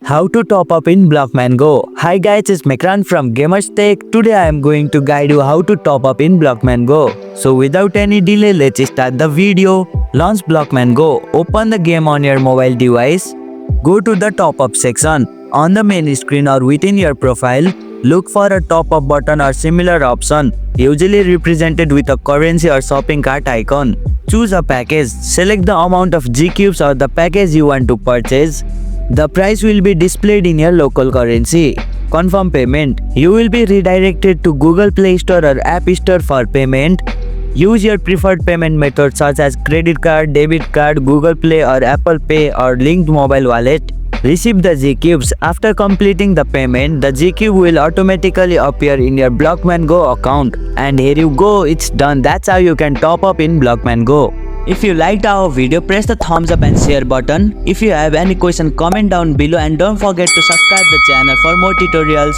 How to top up in Blockman Go. Hi guys, it's Mekran from Gamers Tech. Today I am going to guide you how to top up in Blockman Go. So without any delay, let's start the video. Launch Blockman Go. Open the game on your mobile device. Go to the top up section. On the main screen or within your profile, look for a top up button or similar option, usually represented with a currency or shopping cart icon. Choose a package. Select the amount of Gcubes or the package you want to purchase. The price will be displayed in your local currency. Confirm payment. You will be redirected to Google Play Store or App Store for payment. Use your preferred payment method such as credit card, debit card, Google Play or Apple Pay or linked mobile wallet. Receive the Gcubes. After completing the payment, the Gcube will automatically appear in your Blockman Go account. And here you go, it's done. That's how you can top up in Blockman Go. If you liked our video, press the thumbs up and share button. If you have any question, comment down below and don't forget to subscribe the channel for more tutorials.